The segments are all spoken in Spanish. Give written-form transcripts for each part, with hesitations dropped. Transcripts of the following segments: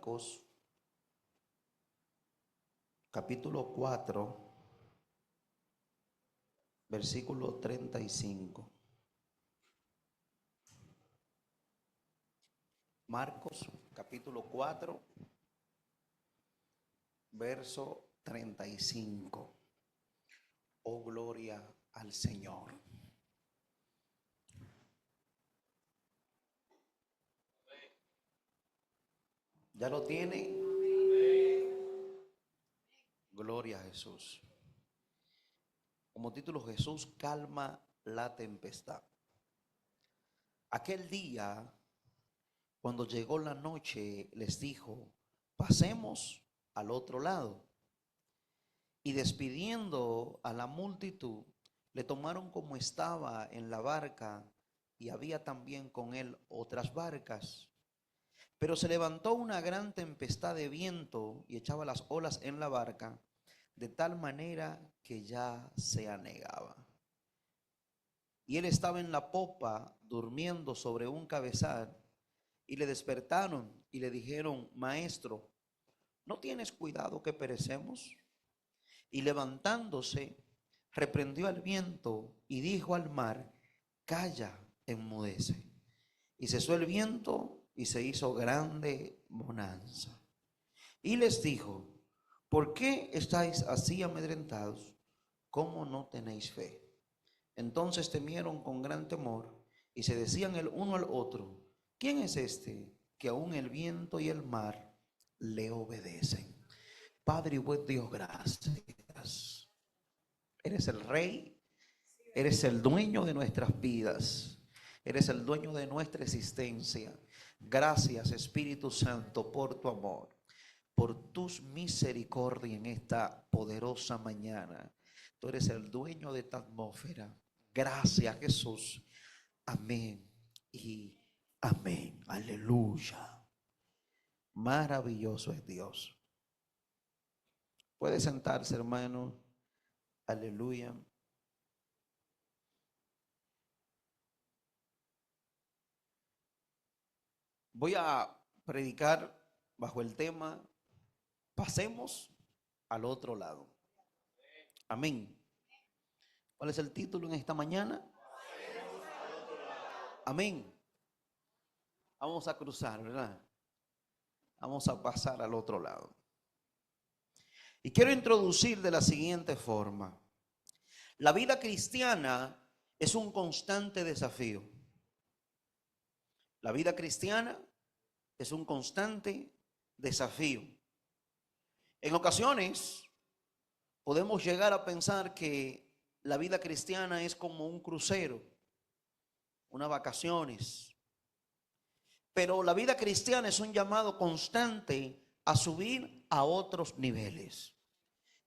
Marcos, capítulo 4, versículo 35. Marcos, capítulo 4, verso 35. Oh, gloria al Señor. ¿Ya lo tiene? Gloria a Jesús. Como título, Jesús calma la tempestad. Aquel día, cuando llegó la noche, les dijo: pasemos al otro lado. Y despidiendo a la multitud, le tomaron como estaba en la barca, y había también con él otras barcas. Pero se levantó una gran tempestad de viento y echaba las olas en la barca, de tal manera que ya se anegaba. Y él estaba en la popa, durmiendo sobre un cabezal, y le despertaron y le dijeron: Maestro, ¿no tienes cuidado que perecemos? Y levantándose, reprendió al viento y dijo al mar: Calla, enmudece. Y cesó el viento y se hizo grande bonanza. Y les dijo: ¿por qué estáis así amedrentados? ¿Cómo no tenéis fe? Entonces temieron con gran temor y se decían el uno al otro: ¿quién es este que aún el viento y el mar le obedecen? Padre y buen Dios, gracias. Eres el Rey, eres el dueño de nuestras vidas, eres el dueño de nuestra existencia. Gracias, Espíritu Santo, por tu amor, por tus misericordias en esta poderosa mañana. Tú eres el dueño de esta atmósfera. Gracias, Jesús. Amén y amén. Aleluya. Maravilloso es Dios. Puede sentarse, hermano. Aleluya. Voy a predicar bajo el tema: pasemos al otro lado. Amén. ¿Cuál es el título en esta mañana? Amén. Vamos a cruzar, ¿verdad? Vamos a pasar al otro lado. Y quiero introducir de la siguiente forma: la vida cristiana es un constante desafío. La vida cristiana es un constante desafío. En ocasiones podemos llegar a pensar que la vida cristiana es como un crucero, unas vacaciones. Pero la vida cristiana es un llamado constante a subir a otros niveles.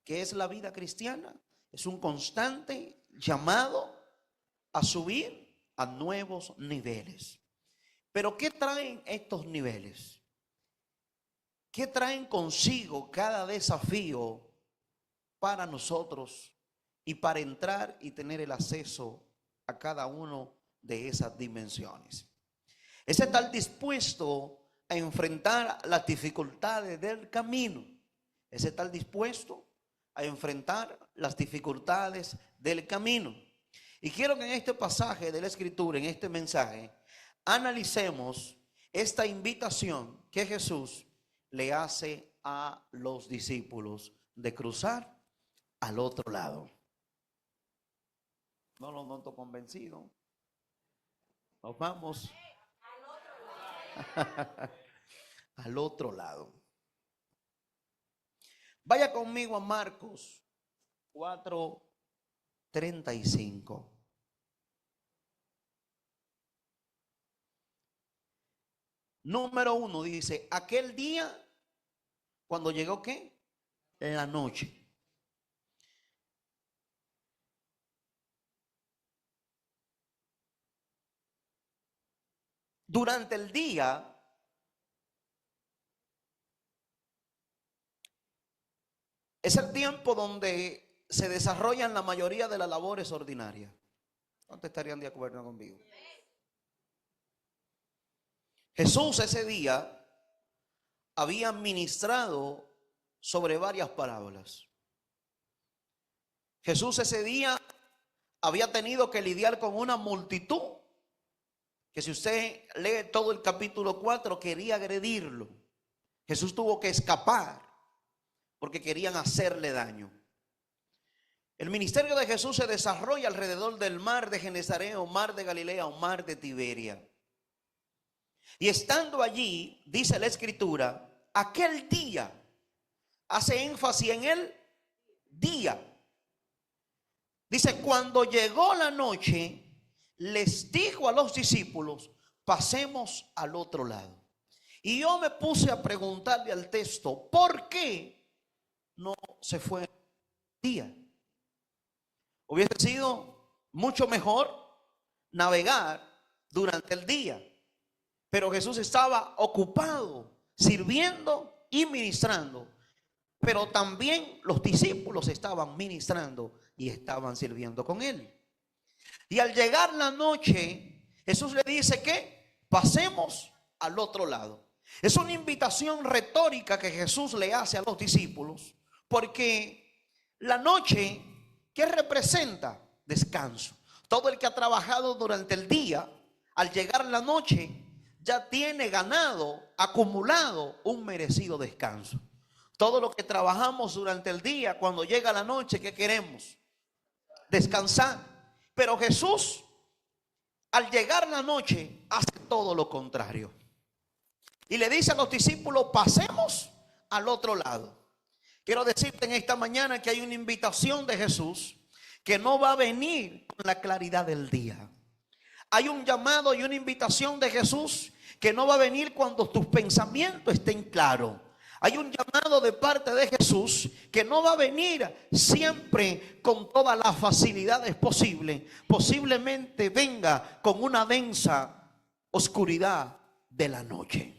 ¿Qué es la vida cristiana? Es un constante llamado a subir a nuevos niveles. Pero ¿qué traen estos niveles? ¿Qué traen consigo cada desafío para nosotros y para entrar y tener el acceso a cada uno de esas dimensiones? Es estar dispuesto a enfrentar las dificultades del camino. Es estar dispuesto a enfrentar las dificultades del camino. Y quiero que en este pasaje de la Escritura, en este mensaje, analicemos esta invitación que Jesús le hace a los discípulos de cruzar al otro lado. No lo noto convencido. Nos vamos al otro lado. Vaya conmigo a Marcos 4:35. Número 1 dice: aquel día, cuando llegó ¿qué? La noche. Durante el día es el tiempo donde se desarrollan la mayoría de las labores ordinarias. ¿Cuántos estarían de acuerdo conmigo? Jesús ese día había ministrado sobre varias parábolas. Jesús ese día había tenido que lidiar con una multitud que, si usted lee todo el capítulo 4, quería agredirlo. Jesús tuvo que escapar porque querían hacerle daño. El ministerio de Jesús se desarrolla alrededor del mar de Genesaret, o mar de Galilea, o mar de Tiberia. Y estando allí, dice la Escritura, aquel día, hace énfasis en el día. Dice, cuando llegó la noche, les dijo a los discípulos, pasemos al otro lado. Y yo me puse a preguntarle al texto, ¿por qué no se fue el día? Hubiese sido mucho mejor navegar durante el día. Pero Jesús estaba ocupado, sirviendo y ministrando. Pero también los discípulos estaban ministrando y estaban sirviendo con él. Y al llegar la noche, Jesús le dice que pasemos al otro lado. Es una invitación retórica que Jesús le hace a los discípulos, porque la noche, ¿qué representa? Descanso. Todo el que ha trabajado durante el día, al llegar la noche, ya tiene ganado, acumulado un merecido descanso. Todo lo que trabajamos durante el día, cuando llega la noche, ¿qué queremos? Descansar. Pero Jesús, al llegar la noche, hace todo lo contrario. Y le dice a los discípulos, pasemos al otro lado. Quiero decirte en esta mañana que hay una invitación de Jesús que no va a venir con la claridad del día. Hay un llamado y una invitación de Jesús que no va a venir cuando tus pensamientos estén claros. Hay un llamado de parte de Jesús que no va a venir siempre con todas las facilidades posibles. Posiblemente venga con una densa oscuridad de la noche.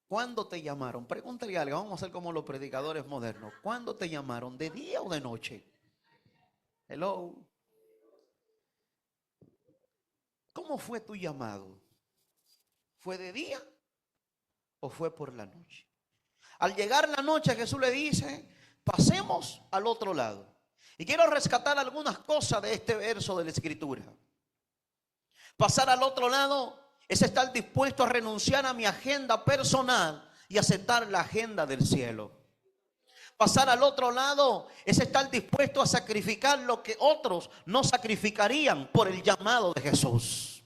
¿Cuándo te llamaron? Pregúntale algo, vamos a hacer como los predicadores modernos. ¿Cuándo te llamaron? ¿De día o de noche? Hello. ¿Cómo fue tu llamado? ¿Fue de día o fue por la noche? Al llegar la noche, Jesús le dice, pasemos al otro lado. Y quiero rescatar algunas cosas de este verso de la Escritura. Pasar al otro lado es estar dispuesto a renunciar a mi agenda personal y aceptar la agenda del cielo. Pasar al otro lado es estar dispuesto a sacrificar lo que otros no sacrificarían por el llamado de Jesús.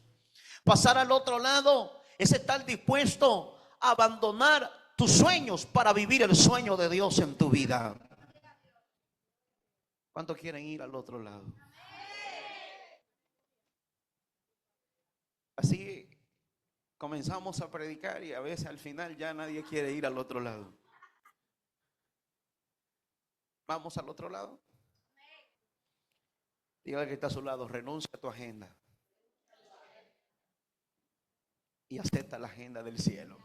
Pasar al otro lado es estar dispuesto a abandonar tus sueños para vivir el sueño de Dios en tu vida. ¿Cuántos quieren ir al otro lado? Así comenzamos a predicar y a veces al final ya nadie quiere ir al otro lado. Vamos al otro lado. Dígale que está a su lado, renuncia a tu agenda y acepta la agenda del cielo.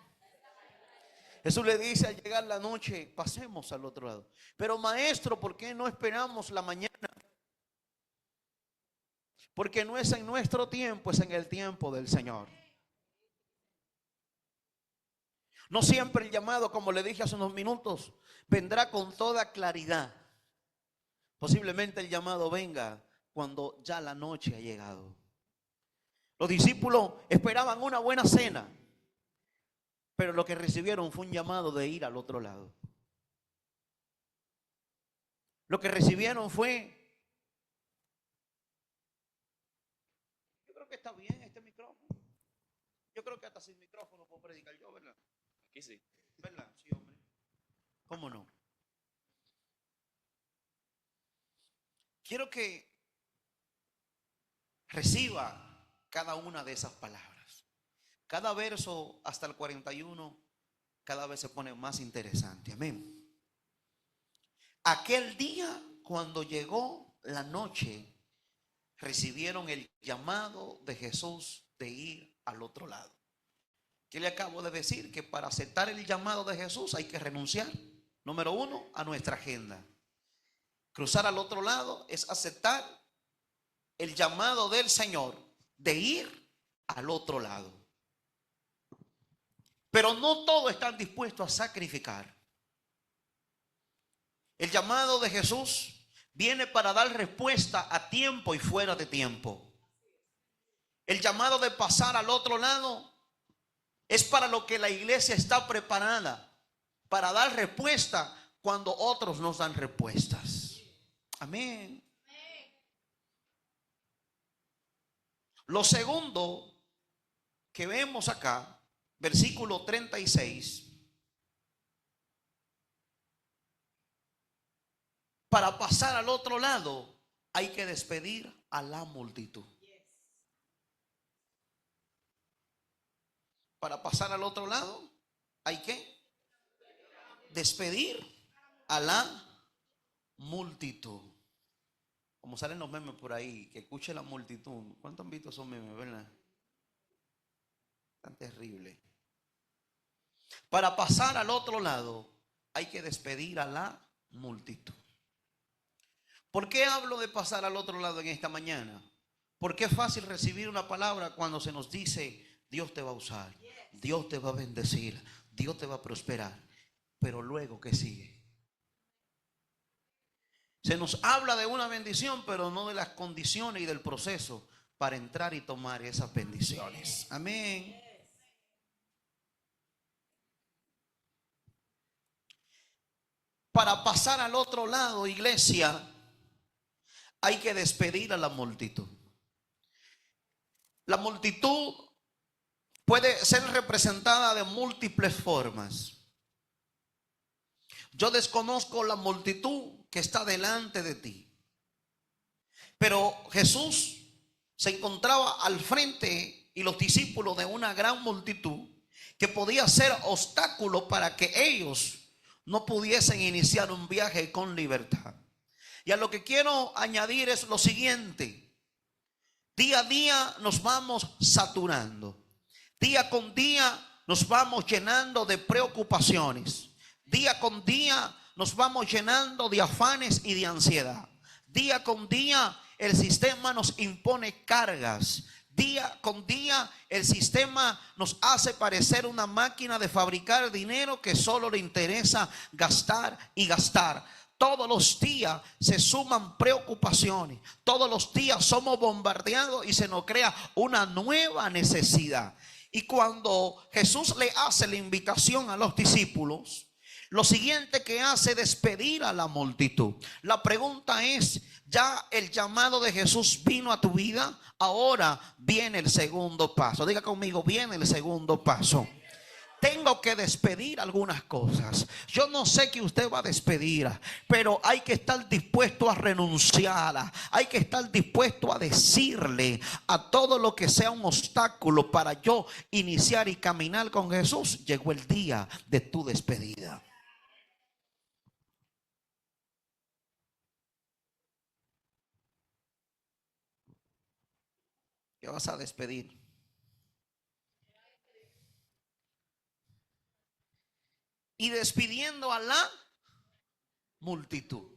Jesús le dice al llegar la noche, pasemos al otro lado. Pero maestro, ¿por qué no esperamos la mañana? Porque no es en nuestro tiempo, es en el tiempo del Señor. No siempre el llamado, como le dije hace unos minutos, vendrá con toda claridad. Posiblemente el llamado venga cuando ya la noche ha llegado. Los discípulos esperaban una buena cena, pero lo que recibieron fue un llamado de ir al otro lado. Lo que recibieron fue, yo creo que está bien este micrófono. Yo creo que hasta sin micrófono puedo predicar yo, ¿verdad? Aquí sí. ¿Verdad? Sí, hombre. ¿Cómo no? Quiero que reciba cada una de esas palabras. Cada verso hasta el 41 cada vez se pone más interesante. Amén. Aquel día, cuando llegó la noche, recibieron el llamado de Jesús de ir al otro lado. ¿Qué le acabo de decir? Que para aceptar el llamado de Jesús hay que renunciar, número uno, a nuestra agenda. Cruzar al otro lado es aceptar el llamado del Señor de ir al otro lado. Pero no todos están dispuestos a sacrificar. El llamado de Jesús viene para dar respuesta a tiempo y fuera de tiempo. El llamado de pasar al otro lado es para lo que la iglesia está preparada, para dar respuesta cuando otros nos dan respuestas. Amén. Lo segundo que vemos acá, versículo 36. Para pasar al otro lado hay que despedir a la multitud. Para pasar al otro lado hay que despedir a la multitud. Como salen los memes por ahí, que escuche la multitud. ¿Cuántos han visto esos memes, verdad? Tan terrible. Para pasar al otro lado hay que despedir a la multitud. ¿Por qué hablo de pasar al otro lado en esta mañana? Porque es fácil recibir una palabra cuando se nos dice: Dios te va a usar, Dios te va a bendecir, Dios te va a prosperar. Pero luego, ¿qué sigue? Se nos habla de una bendición, pero no de las condiciones y del proceso para entrar y tomar esas bendiciones. Amén. Para pasar al otro lado, iglesia, hay que despedir a la multitud. La multitud puede ser representada de múltiples formas. Yo desconozco la multitud que está delante de ti, pero Jesús se encontraba al frente y los discípulos de una gran multitud que podía ser obstáculo para que ellos no pudiesen iniciar un viaje con libertad. Y a lo que quiero añadir es lo siguiente: día a día nos vamos saturando, día con día nos vamos llenando de preocupaciones, día con día nos vamos llenando de afanes y de ansiedad. Día con día el sistema nos impone cargas. Día con día el sistema nos hace parecer una máquina de fabricar dinero que solo le interesa gastar y gastar. Todos los días se suman preocupaciones. Todos los días somos bombardeados y se nos crea una nueva necesidad. Y cuando Jesús le hace la invitación a los discípulos, lo siguiente que hace es despedir a la multitud. La pregunta es: ¿ya el llamado de Jesús vino a tu vida? Ahora viene el segundo paso. Diga conmigo: viene el segundo paso. Tengo que despedir algunas cosas. Yo no sé que usted va a despedir, pero hay que estar dispuesto a renunciar. Hay que estar dispuesto a decirle a todo lo que sea un obstáculo para yo iniciar y caminar con Jesús: llegó el día de tu despedida. ¿Qué vas a despedir? Y despidiendo a la multitud.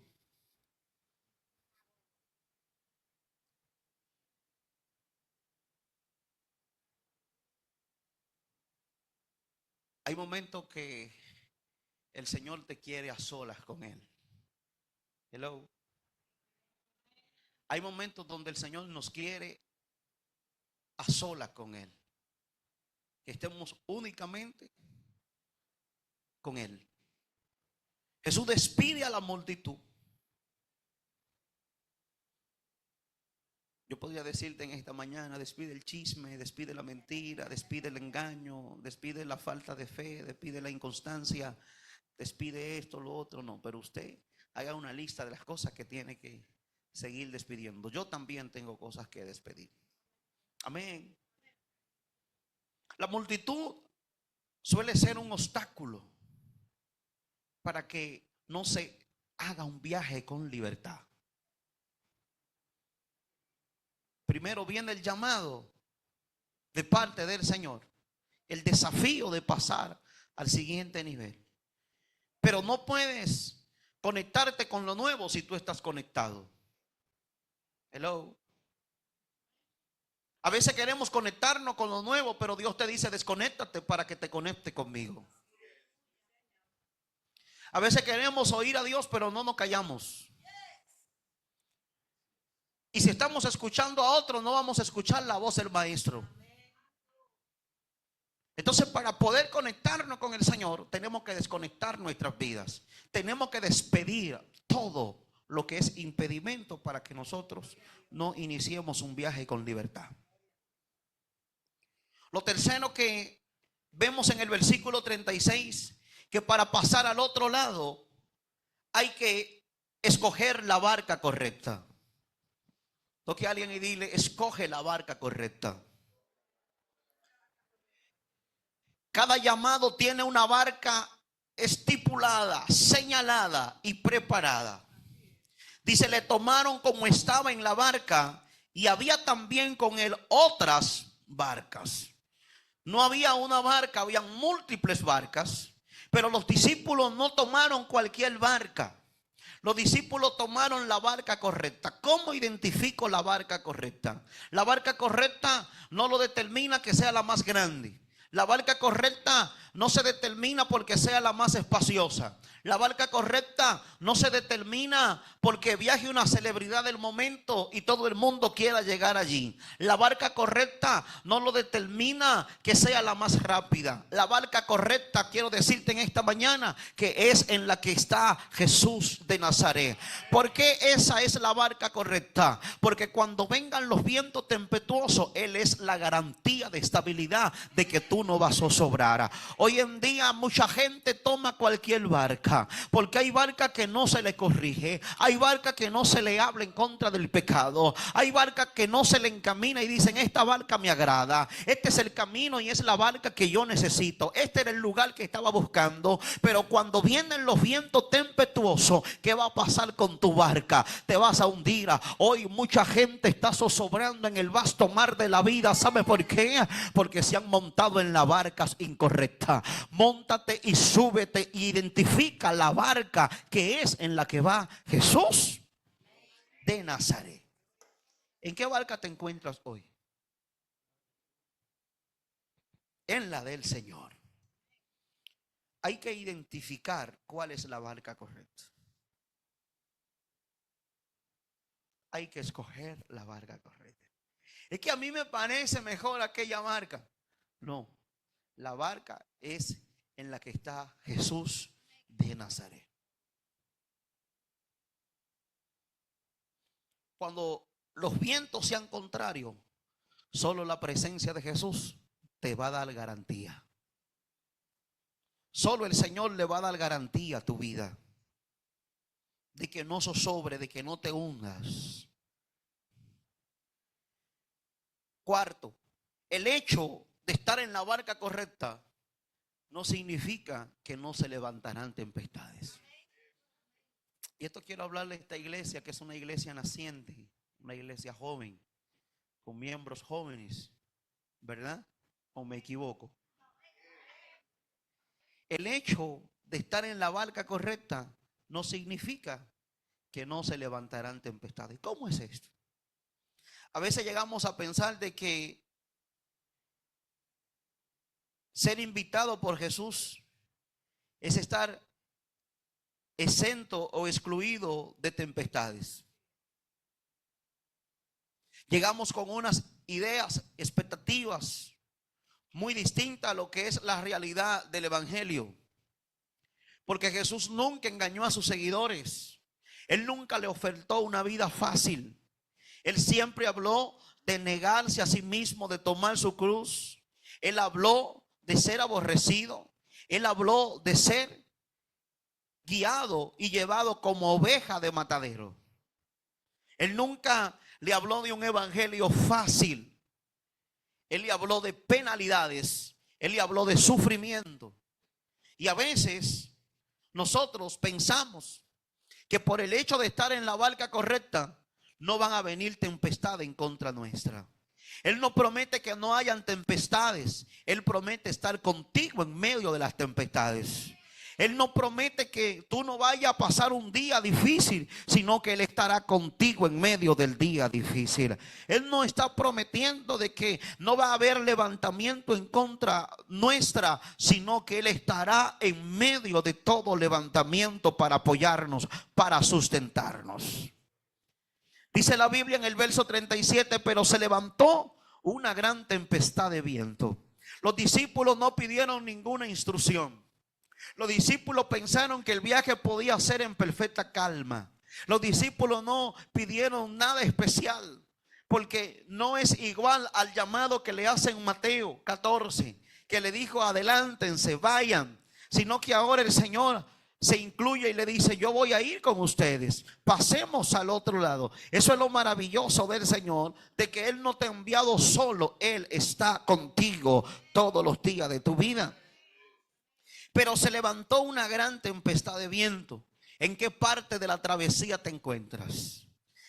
Hay momentos que el Señor te quiere a solas con Él. Hello. Hay momentos donde el Señor nos quiere a solas con Él. Que estemos únicamente con Él. Jesús despide a la multitud. Yo podría decirte en esta mañana: despide el chisme, despide la mentira, despide el engaño, despide la falta de fe, despide la inconstancia, despide esto, lo otro. No, pero usted haga una lista de las cosas que tiene que seguir despidiendo. Yo también tengo cosas que despedir. Amén. La multitud suele ser un obstáculo para que no se haga un viaje con libertad. Primero viene el llamado de parte del Señor, el desafío de pasar al siguiente nivel. Pero no puedes conectarte con lo nuevo si tú estás conectado. Hello. A veces queremos conectarnos con lo nuevo, pero Dios te dice desconéctate para que te conecte conmigo. A veces queremos oír a Dios, pero no nos callamos. Y si estamos escuchando a otro, no vamos a escuchar la voz del maestro. Entonces, para poder conectarnos con el Señor, tenemos que desconectar nuestras vidas. Tenemos que despedir todo lo que es impedimento para que nosotros no iniciemos un viaje con libertad. Lo tercero que vemos en el versículo 36, que para pasar al otro lado hay que escoger la barca correcta. Toque a alguien y dile, escoge la barca correcta. Cada llamado tiene una barca estipulada, señalada y preparada. Dice, le tomaron como estaba en la barca y había también con él otras barcas. No había una barca, habían múltiples barcas, pero los discípulos no tomaron cualquier barca. Los discípulos tomaron la barca correcta. ¿Cómo identifico la barca correcta? La barca correcta no lo determina que sea la más grande. La barca correcta no se determina porque sea la más espaciosa. La barca correcta no se determina porque viaje una celebridad del momento y todo el mundo quiera llegar allí. La barca correcta no lo determina que sea la más rápida. La barca correcta, quiero decirte en esta mañana, que es en la que está Jesús de Nazaret. ¿Por qué esa es la barca correcta? Porque cuando vengan los vientos tempestuosos, Él es la garantía de estabilidad de que tú no vas a zozobrar. Hoy en día mucha gente toma cualquier barca, porque hay barca que no se le corrige, hay barca que no se le habla en contra del pecado, hay barca que no se le encamina y dicen, esta barca me agrada, este es el camino y es la barca que yo necesito, este era el lugar que estaba buscando. Pero cuando vienen los vientos tempestuosos, ¿qué va a pasar con tu barca? Te vas a hundir. Hoy mucha gente está zozobrando en el vasto mar de la vida. ¿Sabe por qué? Porque se han montado en la barca incorrecta. Móntate y súbete, identifica la barca que es en la que va Jesús de Nazaret. ¿En qué barca te encuentras hoy? En la del Señor. Hay que identificar cuál es la barca correcta. Hay que escoger la barca correcta. Es que a mí me parece mejor aquella barca. No, la barca es en la que está Jesús de Nazaret. Cuando los vientos sean contrarios, solo la presencia de Jesús te va a dar garantía. Solo el Señor le va a dar garantía a tu vida de que no zozobre, de que no te hundas. Cuarto, el hecho de estar en la barca correcta no significa que no se levantarán tempestades. Y esto quiero hablarle a esta iglesia, que es una iglesia naciente, una iglesia joven, con miembros jóvenes, ¿verdad? ¿O me equivoco? El hecho de estar en la barca correcta no significa que no se levantarán tempestades. ¿Cómo es esto? A veces llegamos a pensar de que ser invitado por Jesús es estar exento o excluido de tempestades. Llegamos con unas ideas, expectativas muy distintas a lo que es la realidad del evangelio. Porque Jesús nunca engañó a sus seguidores. Él nunca le ofertó una vida fácil. Él siempre habló de negarse a sí mismo, de tomar su cruz. Él habló de ser aborrecido. Él habló de ser guiado y llevado como oveja de matadero. Él nunca le habló de un evangelio fácil. Él le habló de penalidades. Él le habló de sufrimiento. Y a veces nosotros pensamos que por el hecho de estar en la barca correcta no van a venir tempestades en contra nuestra. Él no promete que no hayan tempestades. Él promete estar contigo en medio de las tempestades. Él no promete que tú no vayas a pasar un día difícil, sino que Él estará contigo en medio del día difícil. Él no está prometiendo de que no va a haber levantamiento en contra nuestra, sino que Él estará en medio de todo levantamiento para apoyarnos, para sustentarnos. Dice la Biblia en el verso 37, pero se levantó una gran tempestad de viento. Los discípulos no pidieron ninguna instrucción. Los discípulos pensaron que el viaje podía ser en perfecta calma. Los discípulos no pidieron nada especial, porque no es igual al llamado que le hacen Mateo 14, que le dijo adelántense, vayan, sino que ahora el Señor se incluye y le dice, yo voy a ir con ustedes, pasemos al otro lado. Eso es lo maravilloso del Señor, de que Él no te ha enviado solo, Él está contigo todos los días de tu vida. Pero se levantó una gran tempestad de viento. ¿En qué parte de la travesía te encuentras?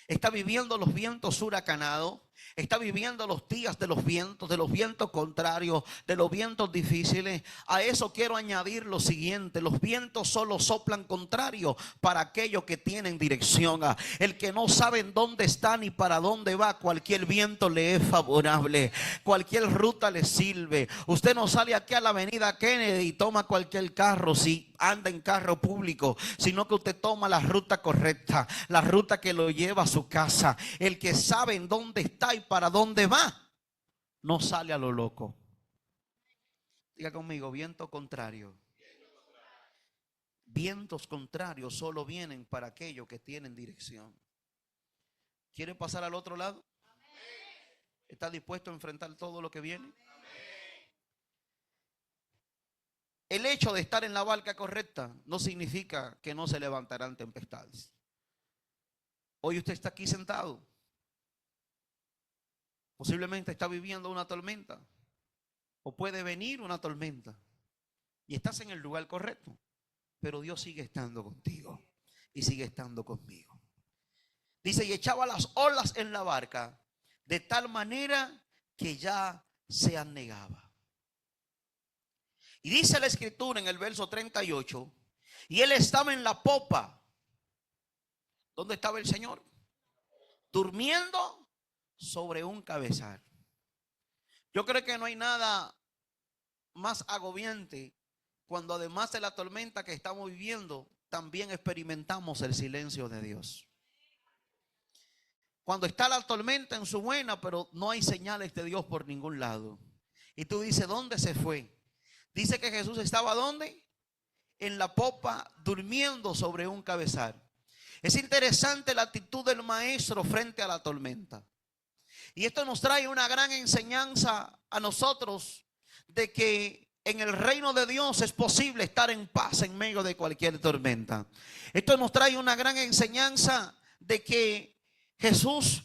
¿Está viviendo los vientos huracanados? ¿Está viviendo los días de los vientos contrarios, de los vientos difíciles? A eso quiero añadir lo siguiente: los vientos solo soplan contrarios para aquellos que tienen dirección. El que no sabe en dónde está ni para dónde va, cualquier viento le es favorable, cualquier ruta le sirve. Usted no sale aquí a la avenida Kennedy y toma cualquier carro si anda en carro público, sino que usted toma la ruta correcta, la ruta que lo lleva a su casa. El que sabe en dónde está y para dónde va, no sale a lo loco. Diga conmigo, viento contrario. Vientos contrarios solo vienen para aquellos que tienen dirección. ¿Quiere pasar al otro lado? ¿Está dispuesto a enfrentar todo lo que viene? El hecho de estar en la barca correcta no significa que no se levantarán tempestades. Hoy usted está aquí sentado. Posiblemente está viviendo una tormenta, o puede venir una tormenta, y estás en el lugar correcto, pero Dios sigue estando contigo y sigue estando conmigo. Dice, y echaba las olas en la barca de tal manera que ya se anegaba. Y dice la escritura en el verso 38, y él estaba en la popa. ¿Dónde estaba el Señor? Durmiendo sobre un cabezal. Yo creo que no hay nada más agobiante cuando además de la tormenta que estamos viviendo, también experimentamos el silencio de Dios. Cuando está la tormenta en su buena, pero no hay señales de Dios por ningún lado. Y tú dices, ¿dónde se fue? Dice que Jesús estaba ¿dónde? En la popa, durmiendo sobre un cabezal. Es interesante la actitud del maestro frente a la tormenta. Y esto nos trae una gran enseñanza a nosotros de que en el reino de Dios es posible estar en paz en medio de cualquier tormenta. Esto nos trae una gran enseñanza de que Jesús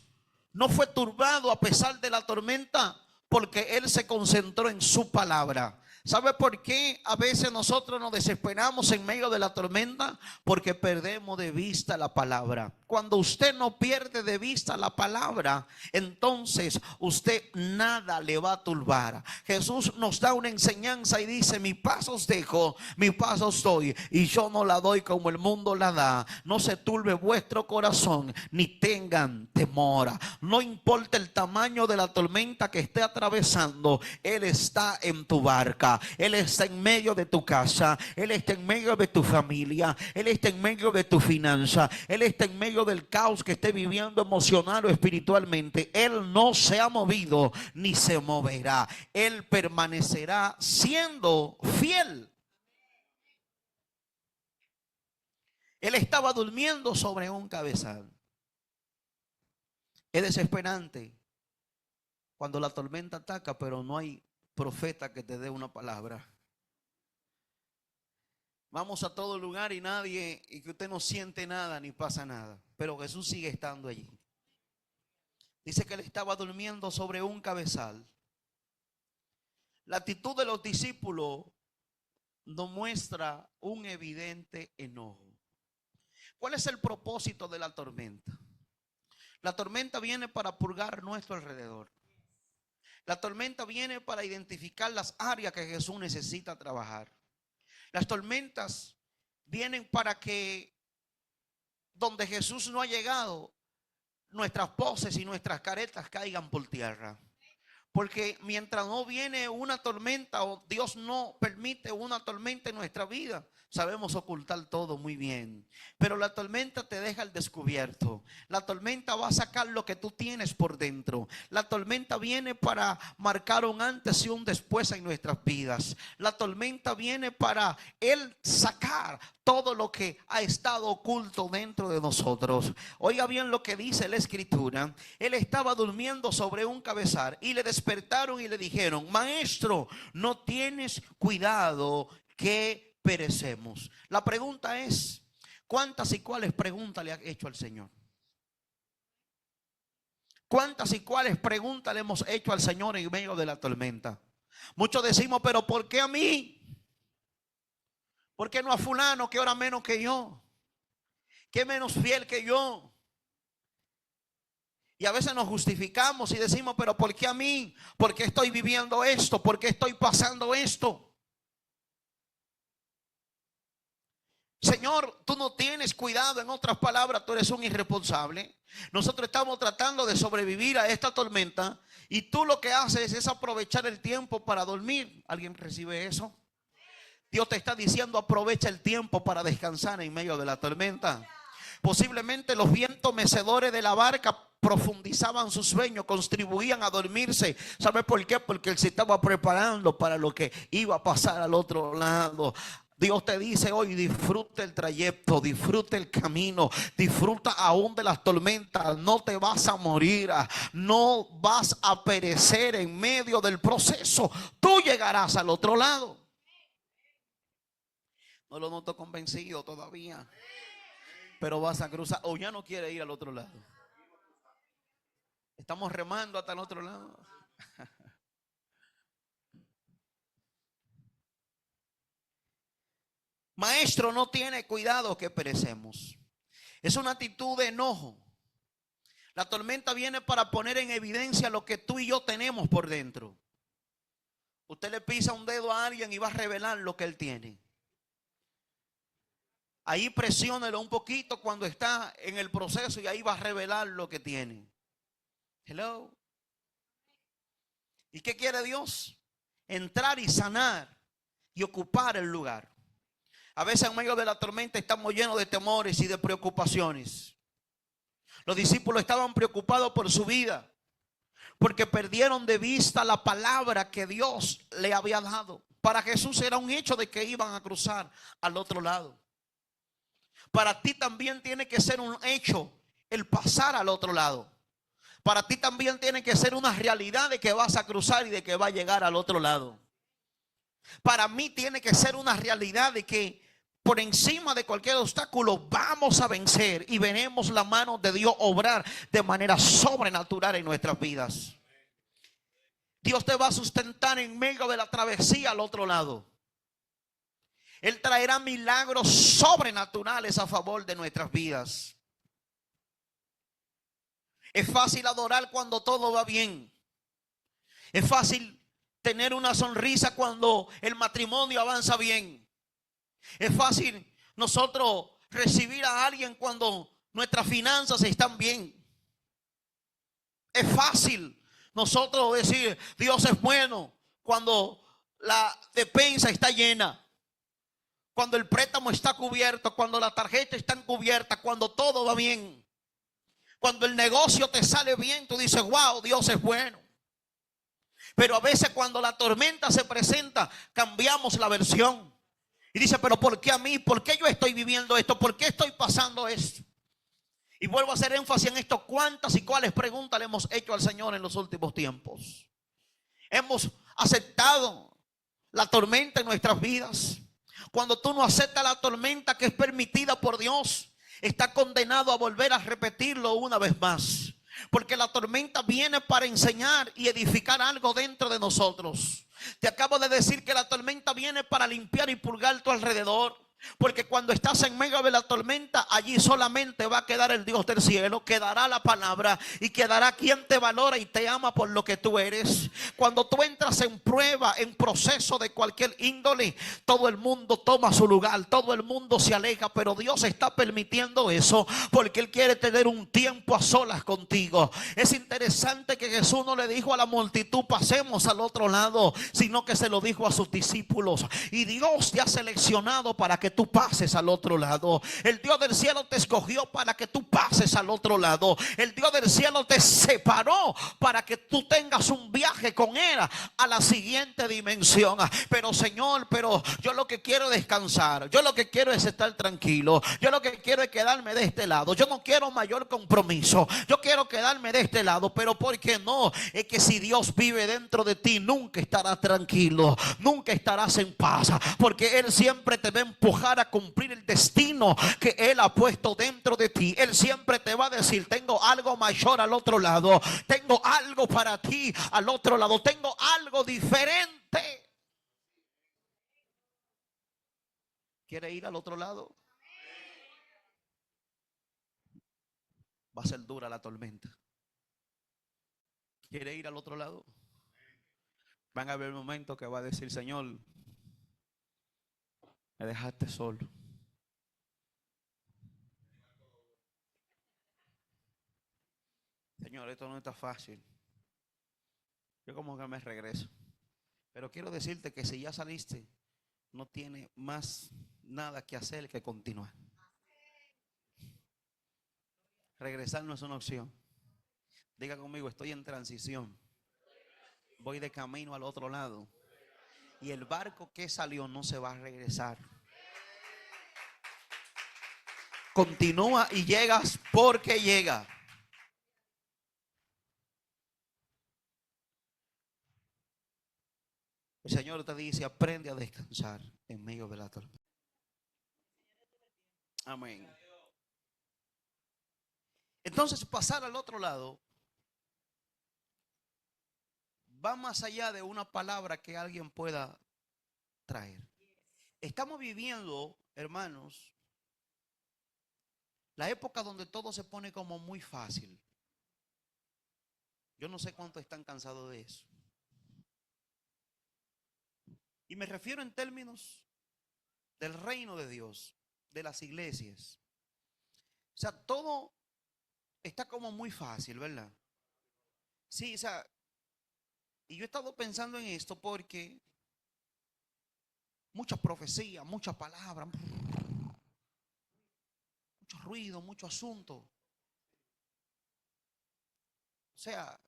no fue turbado a pesar de la tormenta, porque Él se concentró en su palabra. ¿Sabe por qué a veces nosotros nos desesperamos en medio de la tormenta? Porque perdemos de vista la palabra. Cuando usted no pierde de vista la palabra, entonces usted nada le va a turbar. Jesús nos da una enseñanza y dice, mi paz os dejo, mi paz os doy, y yo no la doy como el mundo la da. No se turbe vuestro corazón, ni tengan temor. No importa el tamaño de la tormenta que esté atravesando, Él está en tu barca. Él está en medio de tu casa, Él está en medio de tu familia, Él está en medio de tu finanza, Él está en medio del caos que esté viviendo emocional o espiritualmente. Él no se ha movido ni se moverá. Él permanecerá siendo fiel. Él estaba durmiendo sobre un cabezal. Es desesperante cuando la tormenta ataca, pero no hay profeta que te dé una palabra. Vamos a todo lugar y nadie, y que usted no siente nada ni pasa nada, pero Jesús sigue estando allí. Dice que él estaba durmiendo sobre un cabezal. La actitud de los discípulos nos muestra un evidente enojo. ¿Cuál es el propósito de la tormenta? La tormenta viene para purgar nuestro alrededor. La tormenta viene para identificar las áreas que Jesús necesita trabajar. Las tormentas vienen para que donde Jesús no ha llegado, nuestras poses y nuestras caretas caigan por tierra. Porque mientras no viene una tormenta o Dios no permite una tormenta en nuestra vida, sabemos ocultar todo muy bien. Pero la tormenta te deja al descubierto. La tormenta va a sacar lo que tú tienes por dentro. La tormenta viene para marcar un antes y un después en nuestras vidas. La tormenta viene para Él sacar todo lo que ha estado oculto dentro de nosotros. Oiga bien lo que dice la Escritura. Él estaba durmiendo sobre un cabezal y le despertaron y le dijeron: maestro, no tienes cuidado que perecemos. La pregunta es: ¿cuántas y cuáles preguntas le ha hecho al Señor? ¿Cuántas y cuáles preguntas le hemos hecho al Señor en medio de la tormenta? Muchos decimos: pero ¿por qué a mí? ¿Por qué no a fulano que ora menos que yo? ¿Qué menos fiel que yo? Y a veces nos justificamos y decimos: pero ¿por qué a mí? ¿Por qué estoy viviendo esto? ¿Por qué estoy pasando esto? Señor, tú no tienes cuidado. En otras palabras, tú eres un irresponsable. Nosotros estamos tratando de sobrevivir a esta tormenta y tú lo que haces es aprovechar el tiempo para dormir. ¿Alguien recibe eso? Dios te está diciendo: aprovecha el tiempo para descansar en medio de la tormenta. Posiblemente los vientos mecedores de la barca profundizaban su sueño, contribuían a dormirse. ¿Sabe por qué? Porque Él se estaba preparando para lo que iba a pasar al otro lado. Dios te dice hoy: disfruta el trayecto, disfruta el camino, disfruta aún de las tormentas. No te vas a morir, no vas a perecer en medio del proceso. Tú llegarás al otro lado. No lo noto convencido todavía, pero vas a cruzar. O ya no quiere ir al otro lado. Estamos remando hasta el otro lado. Maestro, no tiene cuidado que perecemos. Es una actitud de enojo. La tormenta viene para poner en evidencia lo que tú y yo tenemos por dentro. Usted le pisa un dedo a alguien y va a revelar lo que él tiene. Ahí presiónelo un poquito cuando está en el proceso y ahí va a revelar lo que tiene. Hello. ¿Y qué quiere Dios? Entrar y sanar y ocupar el lugar. A veces en medio de la tormenta estamos llenos de temores y de preocupaciones. Los discípulos estaban preocupados por su vida porque perdieron de vista la palabra que Dios le había dado. Para Jesús era un hecho de que iban a cruzar al otro lado. Para ti también tiene que ser un hecho el pasar al otro lado. Para ti también tiene que ser una realidad de que vas a cruzar y de que va a llegar al otro lado. Para mí tiene que ser una realidad de que por encima de cualquier obstáculo vamos a vencer y veremos la mano de Dios obrar de manera sobrenatural en nuestras vidas. Dios te va a sustentar en medio de la travesía al otro lado. Él traerá milagros sobrenaturales a favor de nuestras vidas. Es fácil adorar cuando todo va bien. Es fácil tener una sonrisa cuando el matrimonio avanza bien. Es fácil nosotros recibir a alguien cuando nuestras finanzas están bien. Es fácil nosotros decir: Dios es bueno, cuando la despensa está llena, cuando el préstamo está cubierto, cuando la tarjeta está cubierta, cuando todo va bien. Cuando el negocio te sale bien, tú dices: wow, Dios es bueno. Pero a veces cuando la tormenta se presenta, cambiamos la versión. Y dice: pero ¿por qué a mí? ¿Por qué yo estoy viviendo esto? ¿Por qué estoy pasando esto? Y vuelvo a hacer énfasis en esto: ¿cuántas y cuáles preguntas le hemos hecho al Señor en los últimos tiempos? Hemos aceptado la tormenta en nuestras vidas. Cuando tú no aceptas la tormenta que es permitida por Dios, está condenado a volver a repetirlo una vez más. Porque la tormenta viene para enseñar y edificar algo dentro de nosotros. Te acabo de decir que la tormenta viene para limpiar y purgar tu alrededor. Porque cuando estás en medio de la tormenta, allí solamente va a quedar el Dios del cielo, quedará la palabra y quedará quien te valora y te ama por lo que tú eres. Cuando tú entras en prueba, en proceso de cualquier índole, todo el mundo toma su lugar, todo el mundo se aleja, pero Dios está permitiendo eso porque Él quiere tener un tiempo a solas contigo. Es interesante que Jesús no le dijo a la multitud pasemos al otro lado, sino que se lo dijo a sus discípulos. Y Dios te ha seleccionado para que tú pases al otro lado. El Dios del cielo te escogió para que tú pases al otro lado. El Dios del cielo te separó para que tú tengas un viaje con Él a la siguiente dimensión. Pero Señor, pero yo lo que quiero es descansar. Yo lo que quiero es estar tranquilo. Yo lo que quiero es quedarme de este lado. Yo no quiero mayor compromiso. Yo quiero quedarme de este lado. Pero ¿por qué no? Es que si Dios vive dentro de ti, nunca estarás tranquilo. Nunca estarás en paz. Porque Él siempre te va a empujar a cumplir el destino que Él ha puesto dentro de ti. Él siempre te va a decir, tengo algo mayor al otro lado. Tengo algo para ti al otro lado. Tengo algo diferente. ¿Quiere ir al otro lado? Va a ser dura la tormenta. ¿Quiere ir al otro lado? Van a haber momentos que va a decir, Señor, me dejaste solo. Señor, esto no está fácil. Yo como que me regreso. Pero quiero decirte que si ya saliste, no tiene más nada que hacer que continuar. Regresar no es una opción. Diga conmigo, estoy en transición. Voy de camino al otro lado. Y el barco que salió no se va a regresar. Continúa y llegas porque llega. El Señor te dice, aprende a descansar en medio de la tormenta. Amén. Entonces pasar al otro lado va más allá de una palabra que alguien pueda traer. Estamos viviendo, hermanos, la época donde todo se pone como muy fácil. Yo no sé cuántos están cansados de eso. Y me refiero en términos del reino de Dios, de las iglesias. O sea, todo está como muy fácil, ¿verdad? Sí, o sea, y yo he estado pensando en esto porque muchas profecías, muchas palabras, mucho ruido, mucho asunto. O sea,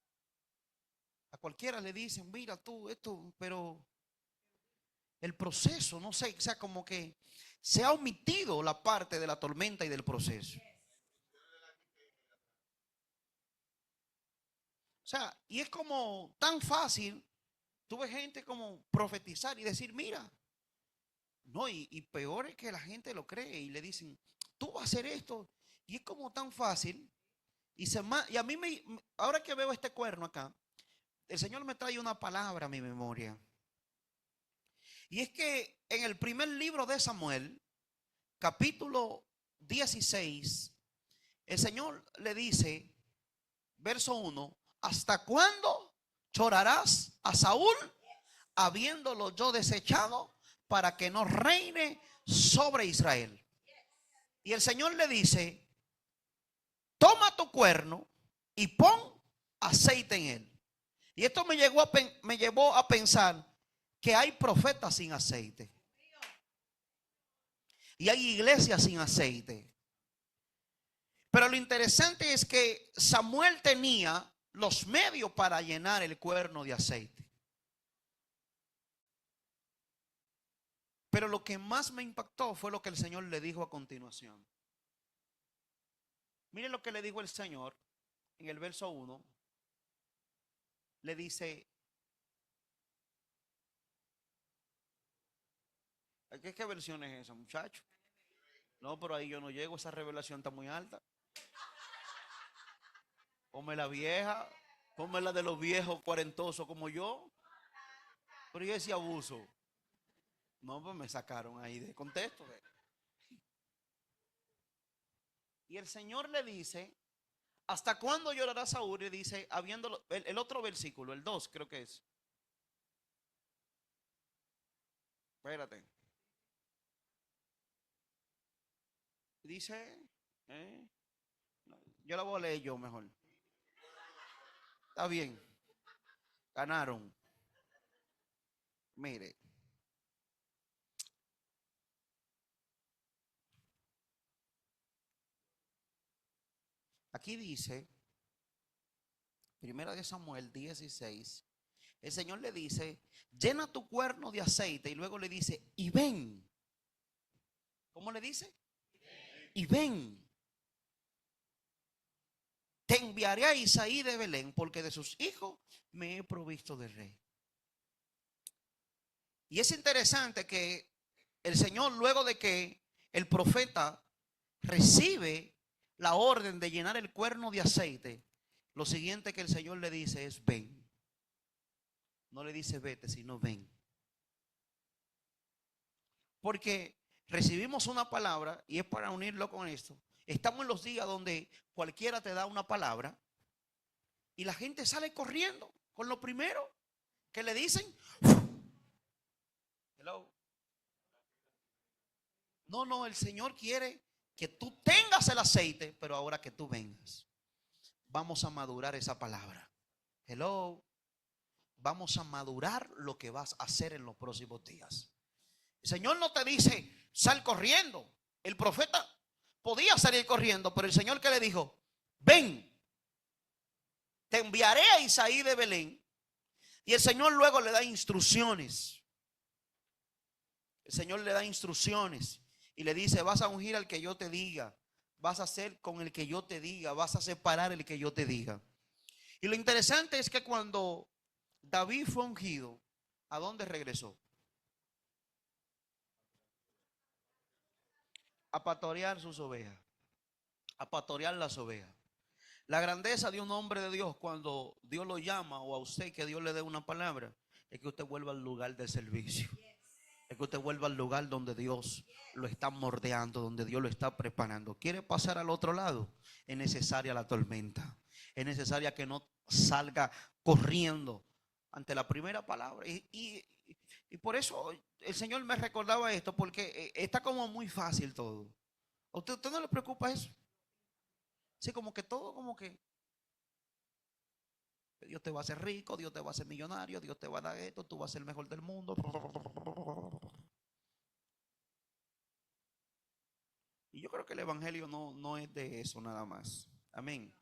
a cualquiera le dicen, mira tú, esto, pero el proceso, no sé, o sea, como que se ha omitido la parte de la tormenta y del proceso. O sea, y es como tan fácil, tuve gente como profetizar y decir, mira, no, y peor es que la gente lo cree y le dicen, tú vas a hacer esto. Y es como tan fácil. Y a mí ahora que veo este cuerno acá, el Señor me trae una palabra a mi memoria. Y es que en el primer libro de Samuel, capítulo 16, el Señor le dice, verso 1, ¿hasta cuándo llorarás a Saúl habiéndolo yo desechado para que no reine sobre Israel? Y el Señor le dice, toma tu cuerno y pon aceite en él. Y esto me llevó a pensar que hay profetas sin aceite. Y hay iglesias sin aceite. Pero lo interesante es que Samuel tenía los medios para llenar el cuerno de aceite. Pero lo que más me impactó fue lo que el Señor le dijo a continuación. Miren lo que le dijo el Señor en el verso 1. Le dice, ¿qué versión es esa, muchacho? No, pero ahí yo no llego, esa revelación está muy alta. Ponme la vieja, ponme la de los viejos cuarentosos como yo. Pero yo decía abuso. No, pues me sacaron ahí de contexto. Y el Señor le dice, ¿hasta cuándo llorará Saúl? Y dice, habiendo el otro versículo, el 2 creo que es. Espérate. Dice, yo la voy a leer yo mejor. Está bien. Ganaron. Mire. Aquí dice, Primera de Samuel 16, el Señor le dice, llena tu cuerno de aceite, y luego le dice, y ven. ¿Cómo le dice? Y ven. Te enviaré a Isaí de Belén, porque de sus hijos me he provisto de rey. Y es interesante que el Señor, luego de que el profeta recibe la orden de llenar el cuerno de aceite, lo siguiente que el Señor le dice es ven. No le dice vete, sino ven. Porque recibimos una palabra, y es para unirlo con esto. Estamos en los días donde cualquiera te da una palabra y la gente sale corriendo con lo primero que le dicen. Hello. No, el Señor quiere que tú tengas el aceite, pero ahora que tú vengas, vamos a madurar esa palabra. Hello. Vamos a madurar lo que vas a hacer en los próximos días. El Señor no te dice, sal corriendo. El profeta podía salir corriendo, pero el Señor que le dijo, ven, te enviaré a Isaí de Belén. Y el Señor luego le da instrucciones. El Señor le da instrucciones y le dice, vas a ungir al que yo te diga, vas a hacer con el que yo te diga, vas a separar el que yo te diga. Y lo interesante es que cuando David fue ungido, ¿a dónde regresó? A pastorear sus ovejas, a pastorear las ovejas. La grandeza de un hombre de Dios cuando Dios lo llama, o a usted que Dios le dé una palabra, es que usted vuelva al lugar de servicio. Es que usted vuelva al lugar donde Dios lo está mordeando, donde Dios lo está preparando. ¿Quiere pasar al otro lado? Es necesaria la tormenta. Es necesaria que no salga corriendo ante la primera palabra. Y por eso el Señor me recordaba esto, porque está como muy fácil todo. ¿A usted no le preocupa eso? Sí, como que todo, como que Dios te va a hacer rico, Dios te va a hacer millonario, Dios te va a dar esto, tú vas a ser el mejor del mundo. Y yo creo que el evangelio no es de eso nada más. Amén.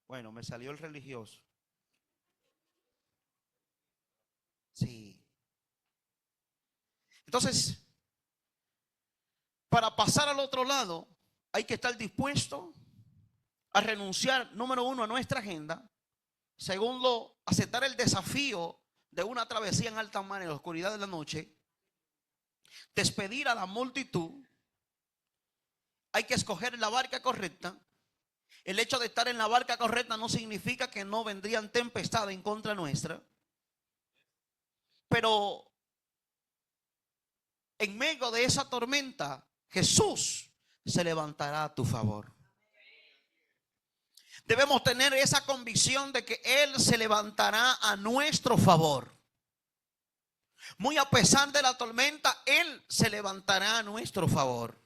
Bueno, me salió el religioso. Sí. Entonces, para pasar al otro lado, hay que estar dispuesto a renunciar, número uno, a nuestra agenda. Segundo, aceptar el desafío de una travesía en alta mar en la oscuridad de la noche. Despedir a la multitud. Hay que escoger la barca correcta. El hecho de estar en la barca correcta no significa que no vendrían tempestades en contra nuestra. Pero en medio de esa tormenta, Jesús se levantará a tu favor. Debemos tener esa convicción de que Él se levantará a nuestro favor. Muy a pesar de la tormenta, Él se levantará a nuestro favor.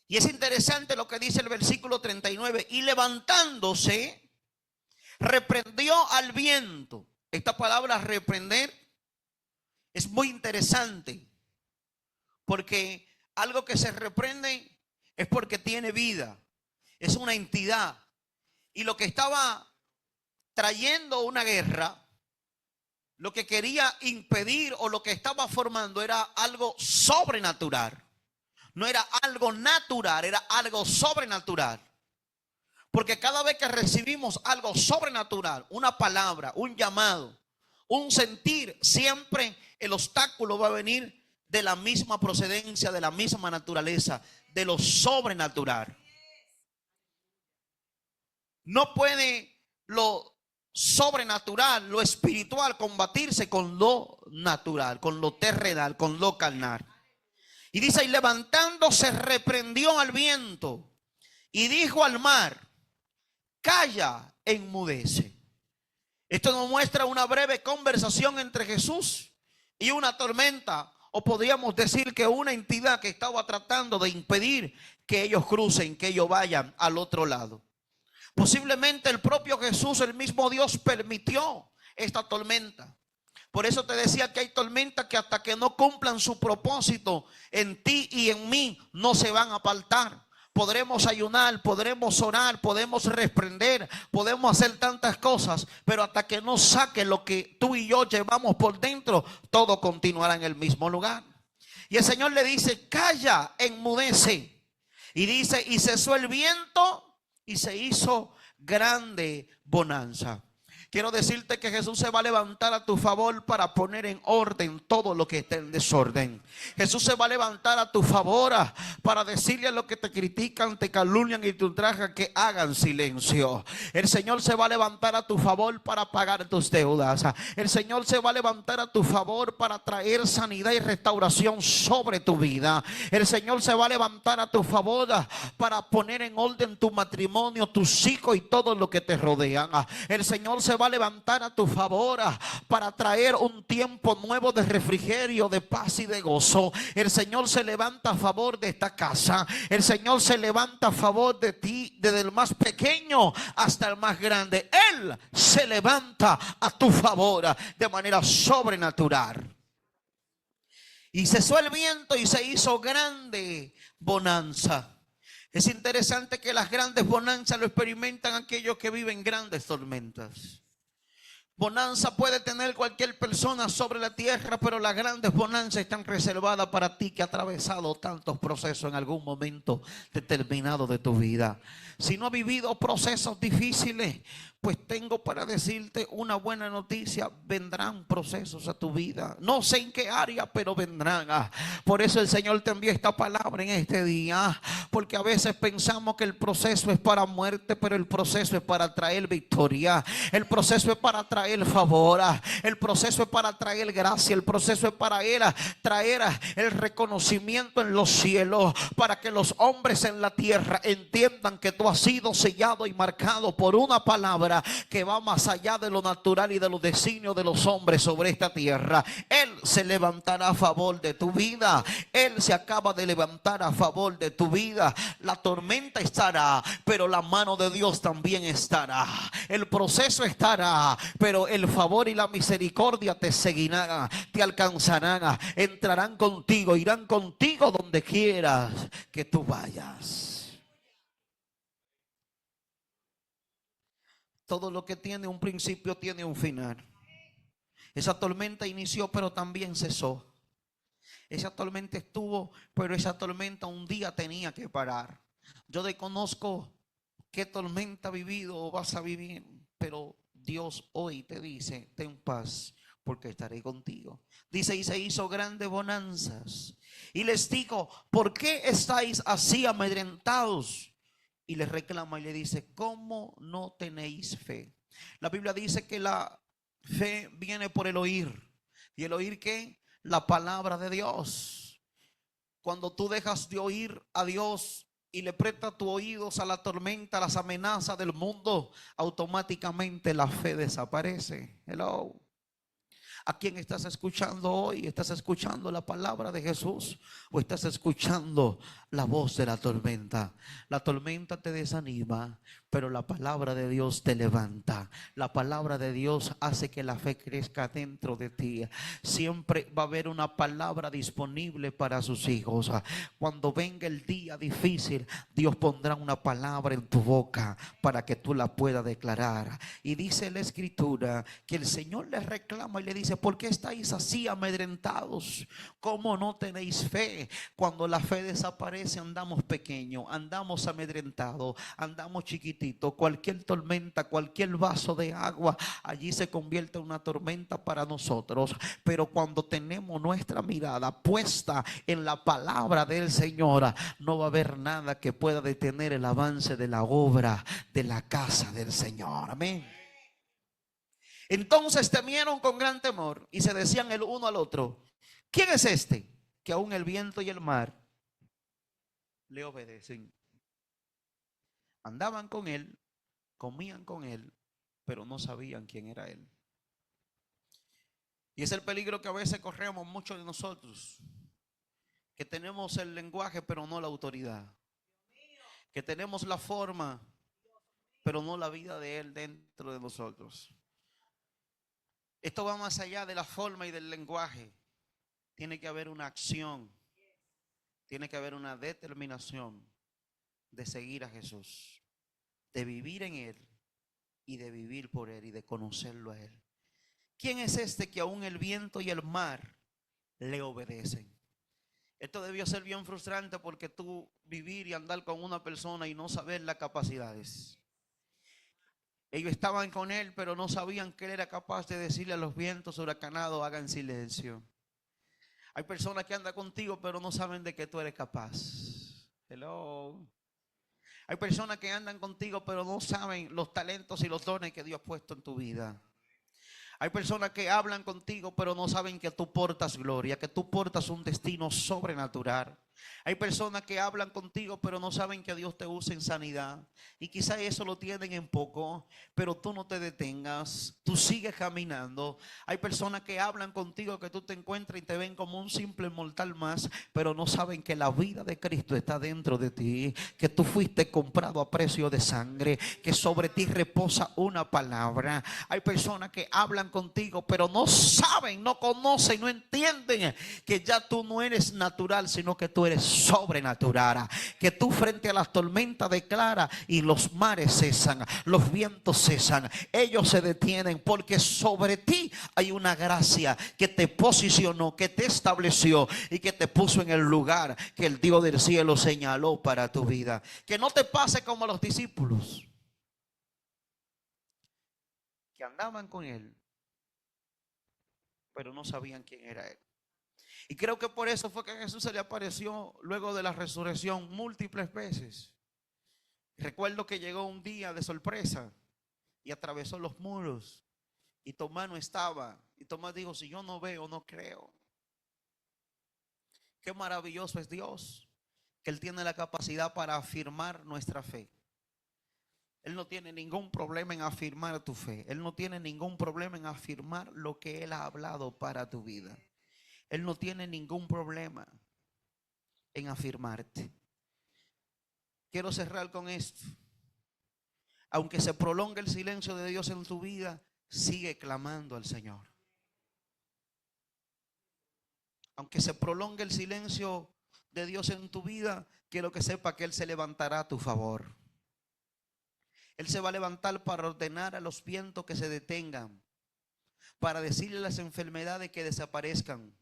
Y es interesante lo que dice el versículo 39. Y levantándose, reprendió al viento. Esta palabra reprender es muy interesante, porque algo que se reprende es porque tiene vida. Es una entidad. Y lo que estaba trayendo una guerra, lo que quería impedir o lo que estaba formando era algo sobrenatural. No era algo natural, era algo sobrenatural. Porque cada vez que recibimos algo sobrenatural, una palabra, un llamado, un sentir, siempre el obstáculo va a venir de la misma procedencia, de la misma naturaleza, de lo sobrenatural. No puede lo sobrenatural, lo espiritual, combatirse con lo natural, con lo terrenal, con lo carnal. Y dice, y levantándose reprendió al viento y dijo al mar, calla, enmudece. Esto nos muestra una breve conversación entre Jesús y una tormenta, o podríamos decir que una entidad que estaba tratando de impedir que ellos crucen, que ellos vayan al otro lado. Posiblemente el propio Jesús, el mismo Dios, permitió esta tormenta. Por eso te decía que hay tormentas que hasta que no cumplan su propósito en ti y en mí, no se van a apartar. Podremos ayunar, podremos orar, podemos reprender, podemos hacer tantas cosas, pero hasta que no saque lo que tú y yo llevamos por dentro, todo continuará en el mismo lugar. Y el Señor le dice, calla, enmudece. Y dice, y cesó el viento y se hizo grande bonanza. Quiero decirte que Jesús se va a levantar a tu favor para poner en orden todo lo que esté en desorden. Jesús se va a levantar a tu favor para decirle a los que te critican, te calumnian y te ultrajan que hagan silencio. El Señor se va a levantar a tu favor para pagar tus deudas. El Señor se va a levantar a tu favor para traer sanidad y restauración sobre tu vida. El Señor se va a levantar a tu favor para poner en orden tu matrimonio, tus hijos y todo lo que te rodean. El Señor se va a levantar a tu favor para traer un tiempo nuevo de refrigerio, de paz y de gozo. El Señor se levanta a favor de esta casa. El Señor se levanta a favor de ti, desde el más pequeño hasta el más grande. Él se levanta a tu favor de manera sobrenatural. Y cesó el viento y se hizo grande bonanza. Es interesante que las grandes bonanzas lo experimentan aquellos que viven grandes tormentas. Bonanza puede tener cualquier persona sobre la tierra, pero las grandes bonanzas están reservadas para ti que has atravesado tantos procesos en algún momento determinado de tu vida. Si no has vivido procesos difíciles, pues tengo para decirte una buena noticia: vendrán procesos a tu vida. No sé en qué área, pero vendrán. Por eso el Señor te envió esta palabra en este día, porque a veces pensamos que el proceso es para muerte, pero el proceso es para traer victoria. El proceso es para traer favor. El proceso es para traer gracia. El proceso es para traer el reconocimiento en los cielos, para que los hombres en la tierra entiendan que tú has sido sellado y marcado por una palabra que va más allá de lo natural y de los designios de los hombres sobre esta tierra. Él se levantará a favor de tu vida. Él se acaba de levantar a favor de tu vida. La tormenta estará, pero la mano de Dios también estará. El proceso estará, pero el favor y la misericordia te seguirán, te alcanzarán, entrarán contigo, irán contigo donde quieras que tú vayas. Todo lo que tiene un principio tiene un final. Esa tormenta inició, pero también cesó. Esa tormenta estuvo, pero esa tormenta un día tenía que parar. Yo desconozco qué tormenta has vivido o vas a vivir, pero Dios hoy te dice: ten paz, porque estaré contigo. Dice, y se hizo grandes bonanzas. Y les dijo: ¿por qué estáis así amedrentados? Y les reclama y le dice: ¿cómo no tenéis fe? La Biblia dice que la fe viene por el oír. ¿Y el oír qué? La palabra de Dios. Cuando tú dejas de oír a Dios y le prestas tus oídos a la tormenta, a las amenazas del mundo, automáticamente la fe desaparece. Hello. ¿A quién estás escuchando hoy? ¿Estás escuchando la palabra de Jesús o estás escuchando la voz de la tormenta? La tormenta te desanima, pero la palabra de Dios te levanta. La palabra de Dios hace que la fe crezca dentro de ti. Siempre va a haber una palabra disponible para sus hijos. Cuando venga el día difícil, Dios pondrá una palabra en tu boca para que tú la puedas declarar. Y dice la Escritura que el Señor les reclama y le dice: ¿por qué estáis así amedrentados? ¿Cómo no tenéis fe? Cuando la fe desaparece, andamos pequeños, andamos amedrentados, andamos chiquititos. Cualquier tormenta, cualquier vaso de agua, allí se convierte en una tormenta para nosotros. Pero cuando tenemos nuestra mirada puesta en la palabra del Señor, no va a haber nada que pueda detener el avance de la obra de la casa del Señor. Amén. Entonces temieron con gran temor y se decían el uno al otro: ¿quién es este? que aún el viento y el mar le obedecen. Andaban con él, comían con él, pero no sabían quién era él. Y es el peligro que a veces corremos muchos de nosotros, que tenemos el lenguaje pero no la autoridad, que tenemos la forma pero no la vida de él dentro de nosotros. Esto va más allá de la forma y del lenguaje. Tiene que haber una acción, tiene que haber una determinación de seguir a Jesús, de vivir en él y de vivir por él y de conocerlo a él. ¿Quién es este que aún el viento y el mar le obedecen? Esto debió ser bien frustrante, porque tú vivir y andar con una persona y no saber las capacidades. Ellos estaban con él, pero no sabían que él era capaz de decirle a los vientos huracanados: hagan silencio. Hay personas que andan contigo, pero no saben de qué tú eres capaz. Hello. Hay personas que andan contigo, pero no saben los talentos y los dones que Dios ha puesto en tu vida. Hay personas que hablan contigo, pero no saben que tú portas gloria, que tú portas un destino sobrenatural. Hay personas que hablan contigo, pero no saben que Dios te usa en sanidad. Y quizá eso lo tienen en poco, pero tú no te detengas, tú sigues caminando. Hay personas que hablan contigo, que tú te encuentras y te ven como un simple mortal más, pero no saben que la vida de Cristo está dentro de ti, que tú fuiste comprado a precio de sangre, que sobre ti reposa una palabra. Hay personas que hablan contigo, pero no saben, no conocen, no entienden que ya tú no eres natural, sino que tú eres sobrenatural, que tú frente a las tormentas declaras y los mares cesan, los vientos cesan, ellos se detienen, porque sobre ti hay una gracia que te posicionó, que te estableció y que te puso en el lugar que el Dios del cielo señaló para tu vida. Que no te pase como a los discípulos que andaban con él, pero no sabían quién era él. Y creo que por eso fue que Jesús se le apareció luego de la resurrección múltiples veces. Recuerdo que llegó un día de sorpresa y atravesó los muros y Tomás no estaba. Y Tomás dijo: si yo no veo, no creo. Qué maravilloso es Dios, que Él tiene la capacidad para afirmar nuestra fe. Él no tiene ningún problema en afirmar tu fe. Él no tiene ningún problema en afirmar lo que Él ha hablado para tu vida. Él no tiene ningún problema en afirmarte. Quiero cerrar con esto. Aunque se prolongue el silencio de Dios en tu vida, sigue clamando al Señor. Aunque se prolongue el silencio de Dios en tu vida, quiero que sepa que Él se levantará a tu favor. Él se va a levantar para ordenar a los vientos que se detengan, para decirle a las enfermedades que desaparezcan.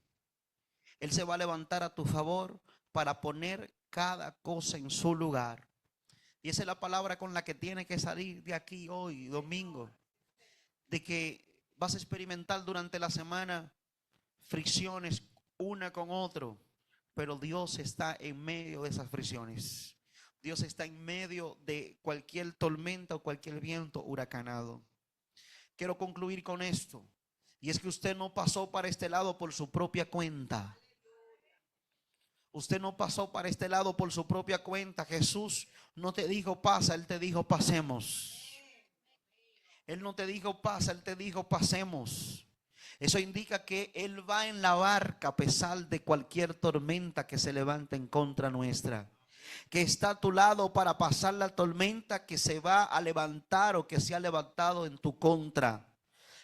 Él se va a levantar a tu favor para poner cada cosa en su lugar. Y esa es la palabra con la que tienes que salir de aquí hoy, domingo. De que vas a experimentar durante la semana fricciones una con otro. Pero Dios está en medio de esas fricciones. Dios está en medio de cualquier tormenta o cualquier viento huracanado. Quiero concluir con esto. Y es que usted no pasó para este lado por su propia cuenta. Usted no pasó para este lado por su propia cuenta. Jesús no te dijo pasa, Él te dijo pasemos. Él no te dijo pasa, Él te dijo pasemos. Eso indica que Él va en la barca a pesar de cualquier tormenta que se levante en contra nuestra. Que está a tu lado para pasar la tormenta que se va a levantar o que se ha levantado en tu contra.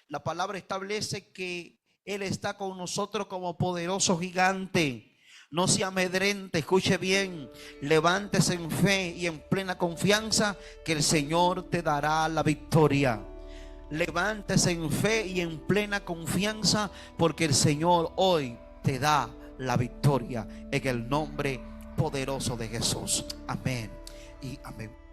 La palabra establece que Él está con nosotros como poderoso gigante. No se amedrente, escuche bien, levántese en fe y en plena confianza que el Señor te dará la victoria. Levántese en fe y en plena confianza porque el Señor hoy te da la victoria en el nombre poderoso de Jesús. Amén y amén.